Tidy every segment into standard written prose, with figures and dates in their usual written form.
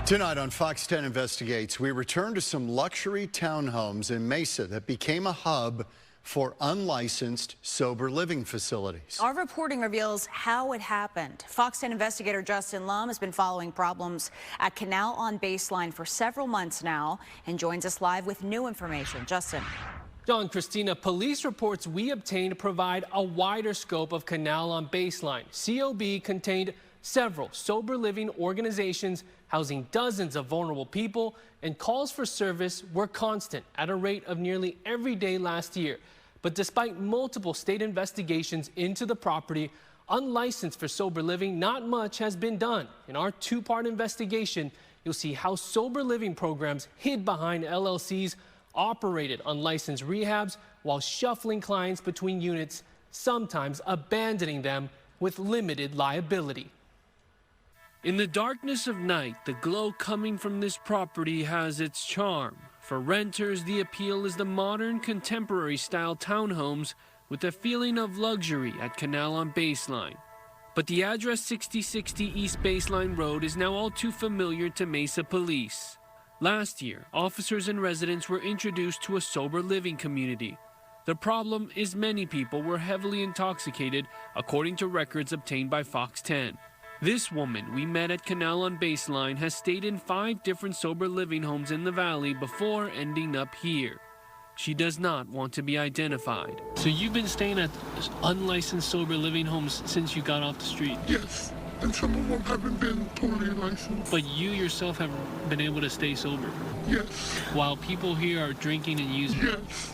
Tonight on Fox 10 Investigates, we return to some luxury townhomes in Mesa that became a hub for unlicensed sober living facilities. Our reporting reveals how it happened. Fox 10 investigator Justin Lum has been following problems at Canal on Baseline for several months now and joins us live with new information. Justin. John, Christina, police reports we obtained provide a wider scope of Canal on Baseline. COB contained several sober living organizations housing dozens of vulnerable people, and calls for service were constant at a rate of nearly every day last year. But despite multiple state investigations into the property, unlicensed for sober living, not much has been done. In our two-part investigation, you'll see how sober living programs hid behind LLCs operated unlicensed rehabs while shuffling clients between units, sometimes abandoning them with limited liability. In the darkness of night, the glow coming from this property has its charm. For renters, the appeal is the modern, contemporary-style townhomes with a feeling of luxury at Canal on Baseline. But the address 6060 East Baseline Road is now all too familiar to Mesa police. Last year, officers and residents were introduced to a sober living community. The problem is many people were heavily intoxicated, according to records obtained by Fox 10. This woman we met at Canal on Baseline has stayed in 5 different sober living homes in the valley before ending up here. She does not want to be identified. So you've been staying at unlicensed sober living homes since you got off the street? Yes, and some of them haven't been totally licensed. But you yourself have been able to stay sober? Yes. While people here are drinking and using? Yes.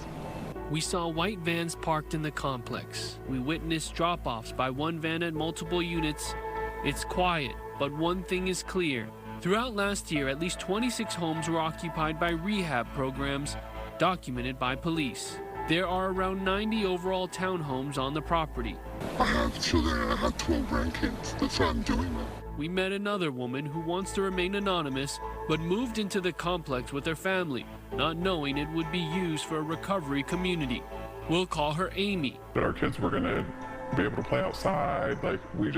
We saw white vans parked in the complex. We witnessed drop-offs by one van at multiple units. It's quiet, but one thing is clear. Throughout last year, at least 26 homes were occupied by rehab programs, documented by police. There are around 90 overall townhomes on the property. I have children and I have 12 grandkids. That's why I'm doing that. We met another woman who wants to remain anonymous, but moved into the complex with her family, not knowing it would be used for a recovery community. We'll call her Amy. But our kids were gonna be able to play outside. Like, we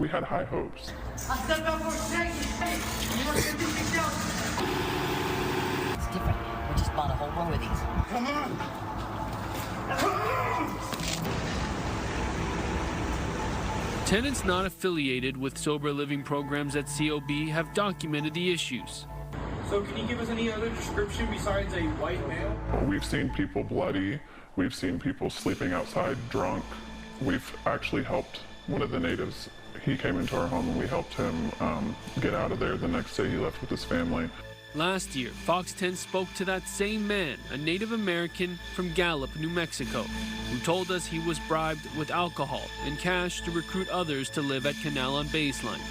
had high hopes. It's different. We just bought a whole row of these. Come on! Tenants not affiliated with sober living programs at COB have documented the issues. So can you give us any other description besides a white male? We've seen people bloody. We've seen people sleeping outside drunk. We've actually helped one of the natives. He came into our home and we helped him get out of there. The next day he left with his family. Last year, Fox 10 spoke to that same man, a Native American from Gallup, New Mexico, who told us he was bribed with alcohol and cash to recruit others to live at Canal on Baseline.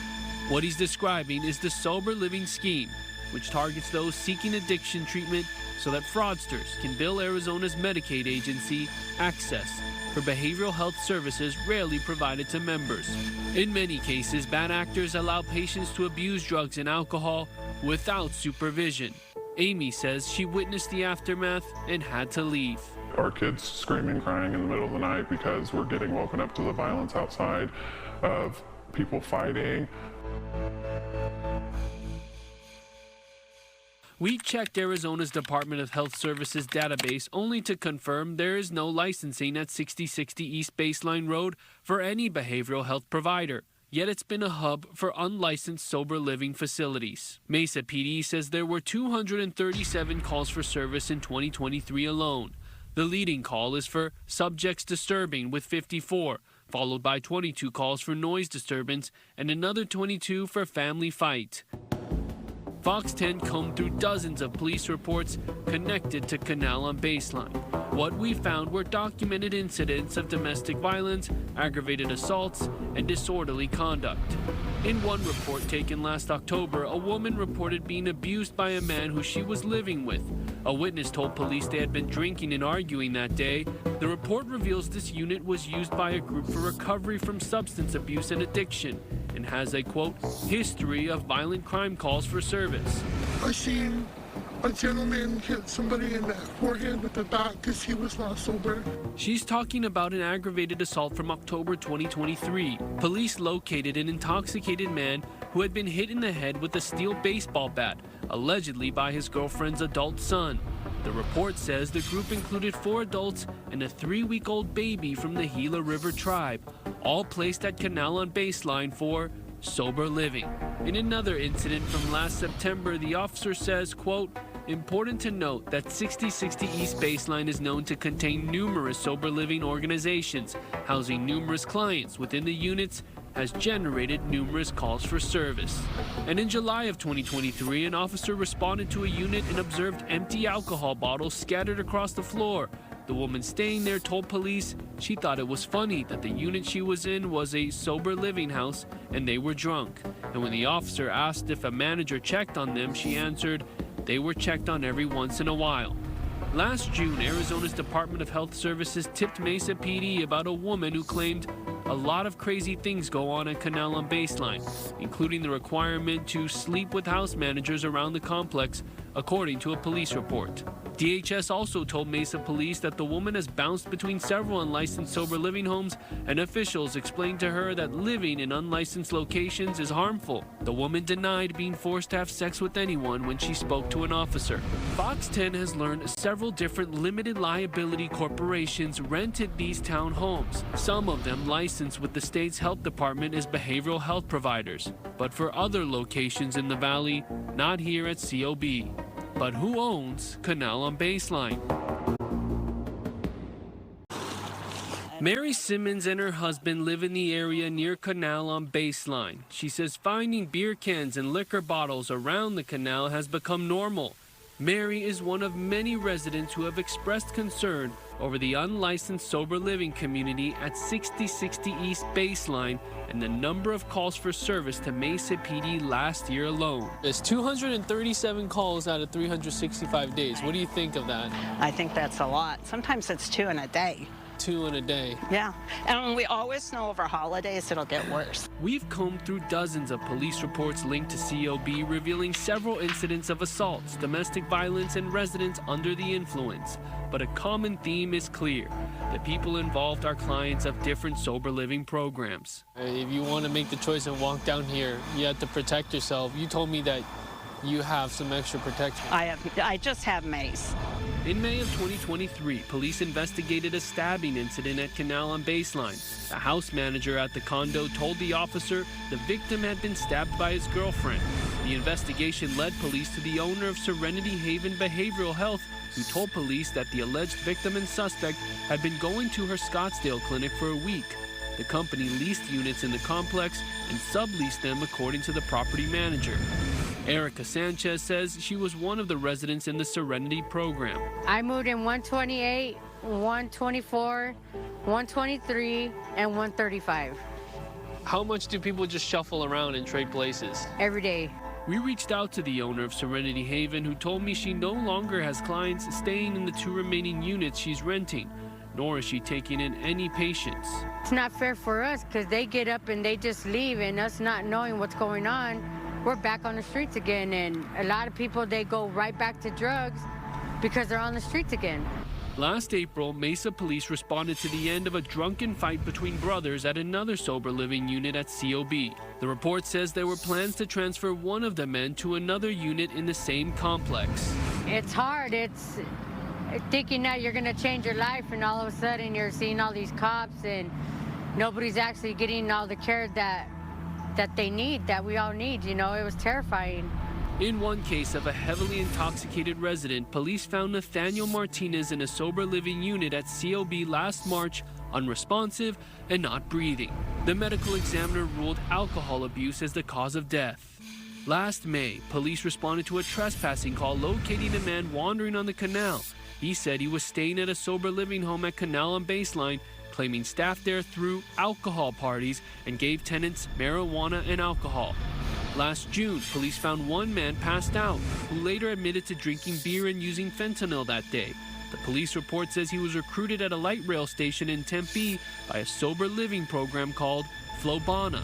What he's describing is the sober living scheme, which targets those seeking addiction treatment so that fraudsters can bill Arizona's Medicaid agency access for behavioral health services rarely provided to members. In many cases, bad actors allow patients to abuse drugs and alcohol without supervision. Amy says she witnessed the aftermath and had to leave. Our kids screaming, crying in the middle of the night because we're getting woken up to the violence outside of people fighting. We checked Arizona's Department of Health Services database only to confirm there is no licensing at 6060 East Baseline Road for any behavioral health provider. Yet it's been a hub for unlicensed sober living facilities. Mesa PD says there were 237 calls for service in 2023 alone. The leading call is for subjects disturbing with 54, followed by 22 calls for noise disturbance and another 22 for family fight. Fox 10 combed through dozens of police reports connected to Canal on Baseline. What we found were documented incidents of domestic violence, aggravated assaults, and disorderly conduct. In one report taken last October, a woman reported being abused by a man who she was living with. A witness told police they had been drinking and arguing that day. The report reveals this unit was used by a group for recovery from substance abuse and addiction, and has a, quote, history of violent crime calls for service. I seen a gentleman hit somebody in the forehead with a bat because he was not sober. She's talking about an aggravated assault from October 2023. Police located an intoxicated man who had been hit in the head with a steel baseball bat, allegedly by his girlfriend's adult son. The report says the group included 4 adults and a 3-week-old baby from the Gila River tribe, all placed at Canal on Baseline for sober living. In another incident from last September, the officer says, quote, "Important to note that 6060 East Baseline is known to contain numerous sober living organizations. Housing numerous clients within the units has generated numerous calls for service." And in July of 2023, an officer responded to a unit and observed empty alcohol bottles scattered across the floor. The woman staying there told police she thought it was funny that the unit she was in was a sober living house and they were drunk. And when the officer asked if a manager checked on them, she answered they were checked on every once in a while. Last June, Arizona's Department of Health Services tipped Mesa PD about a woman who claimed a lot of crazy things go on at Canal on Baseline, including the requirement to sleep with house managers around the complex, according to a police report. DHS also told Mesa Police that the woman has bounced between several unlicensed sober living homes, and officials explained to her that living in unlicensed locations is harmful. The woman denied being forced to have sex with anyone when she spoke to an officer. Fox 10 has learned several different limited liability corporations rented these townhomes, some of them licensed with the state's health department as behavioral health providers, but for other locations in the valley, not here at COB. But who owns Canal on Baseline? Mary Simmons and her husband live in the area near Canal on Baseline. She says finding beer cans and liquor bottles around the canal has become normal. Mary is one of many residents who have expressed concern over the unlicensed sober living community at 6060 East Baseline and the number of calls for service to Mesa PD last year alone. There's 237 calls out of 365 days. What do you think of that? I think that's a lot. Sometimes it's 2 in a day. 2 in a day. Yeah, and we always know over holidays it'll get worse. We've combed through dozens of police reports linked to COB, revealing several incidents of assaults, domestic violence, and residents under the influence. But a common theme is clear. The people involved are clients of different sober living programs. If you want to make the choice and walk down here, you have to protect yourself. You told me that you have some extra protection. I just have mace. In May of 2023, police investigated a stabbing incident at Canal on Baseline. The house manager at the condo told the officer the victim had been stabbed by his girlfriend. The investigation led police to the owner of Serenity Haven Behavioral Health, who told police that the alleged victim and suspect had been going to her Scottsdale clinic for a week. The company leased units in the complex and subleased them according to the property manager. Erica Sanchez says she was one of the residents in the Serenity program. I moved in 128, 124, 123, and 135. How much do people just shuffle around and trade places? Every day. We reached out to the owner of Serenity Haven, who told me she no longer has clients staying in the 2 remaining units she's renting, nor is she taking in any patients. It's not fair for us because they get up and they just leave, and us not knowing what's going on, we're back on the streets again. And a lot of people, they go right back to drugs because they're on the streets again. Last April, Mesa police responded to the end of a drunken fight between brothers at another sober living unit at COB. The report says there were plans to transfer one of the men to another unit in the same complex. It's hard. It's thinking that you're going to change your life, and all of a sudden you're seeing all these cops and nobody's actually getting all the care that they need, that we all need. You know, it was terrifying. In one case of a heavily intoxicated resident, police found Nathaniel Martinez in a sober living unit at COB last March, unresponsive and not breathing. The medical examiner ruled alcohol abuse as the cause of death. Last May, police responded to a trespassing call locating a man wandering on the canal. He said he was staying at a sober living home at Canal on Baseline, claiming staff there threw alcohol parties and gave tenants marijuana and alcohol. Last June, police found one man passed out, who later admitted to drinking beer and using fentanyl that day. The police report says he was recruited at a light rail station in Tempe by a sober living program called Flobana.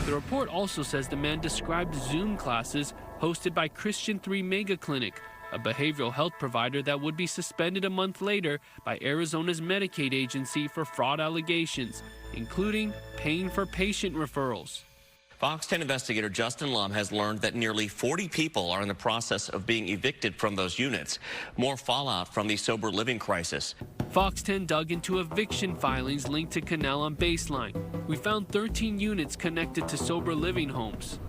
The report also says the man described Zoom classes hosted by Christian 3 Mega Clinic, a behavioral health provider that would be suspended a month later by Arizona's Medicaid agency for fraud allegations, including paying for patient referrals. Fox 10 investigator Justin Lum has learned that nearly 40 people are in the process of being evicted from those units. More fallout from the sober living crisis. Fox 10 dug into eviction filings linked to Canal on Baseline. We found 13 units connected to sober living homes.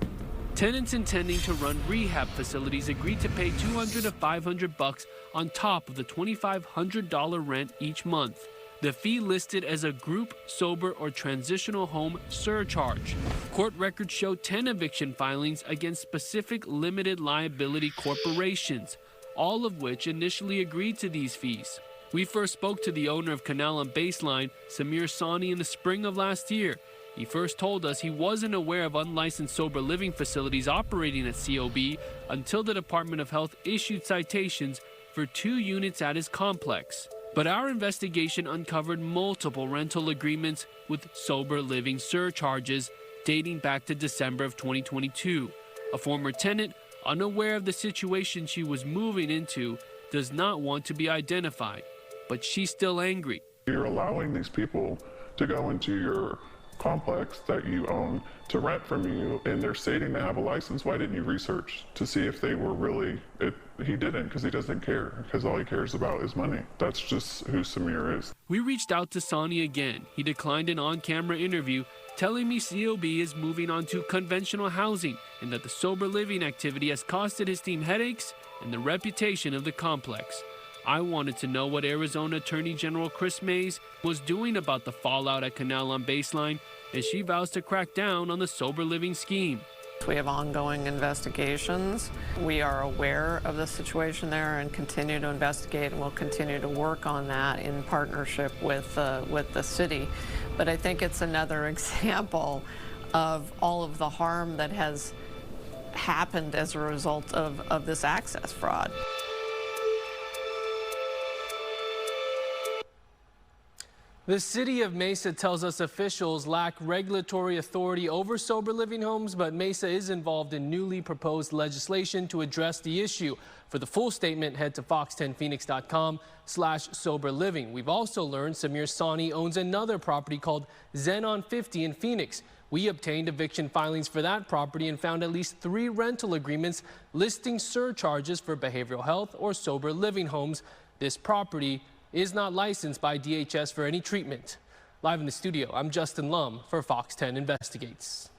Tenants intending to run rehab facilities agreed to pay $200 to $500 on top of the $2,500 rent each month. The fee listed as a group, sober, or transitional home surcharge. Court records show 10 eviction filings against specific limited liability corporations, all of which initially agreed to these fees. We first spoke to the owner of Canal on Baseline, Samir Sani, in the spring of last year. He first told us he wasn't aware of unlicensed sober living facilities operating at COB until the Department of Health issued citations for 2 units at his complex. But our investigation uncovered multiple rental agreements with sober living surcharges dating back to December of 2022. A former tenant, unaware of the situation she was moving into, does not want to be identified, but she's still angry. You're allowing these people to go into your complex that you own to rent from you, and they're stating they have a license. Why didn't you research to see if they were really He didn't, because he doesn't care, because all he cares about is money. That's just who Samir is. We reached out to Sani again. He declined an on-camera interview, telling me COB is moving on to conventional housing and that the sober living activity has costed his team headaches and the reputation of the complex. I wanted to know what Arizona Attorney General Chris Mays was doing about the fallout at Canal on Baseline, as she vows to crack down on the sober living scheme. We have ongoing investigations. We are aware of the situation there and continue to investigate, and we'll continue to work on that in partnership with the city. But I think it's another example of all of the harm that has happened as a result of this access fraud. The city of Mesa tells us officials lack regulatory authority over sober living homes, but Mesa is involved in newly proposed legislation to address the issue. For the full statement, head to fox10phoenix.com/soberliving. We've also learned Samir Sani owns another property called Zen on 50 in Phoenix. We obtained eviction filings for that property and found at least 3 rental agreements listing surcharges for behavioral health or sober living homes. This property is not licensed by DHS for any treatment. Live in the studio, I'm Justin Lum for Fox 10 Investigates.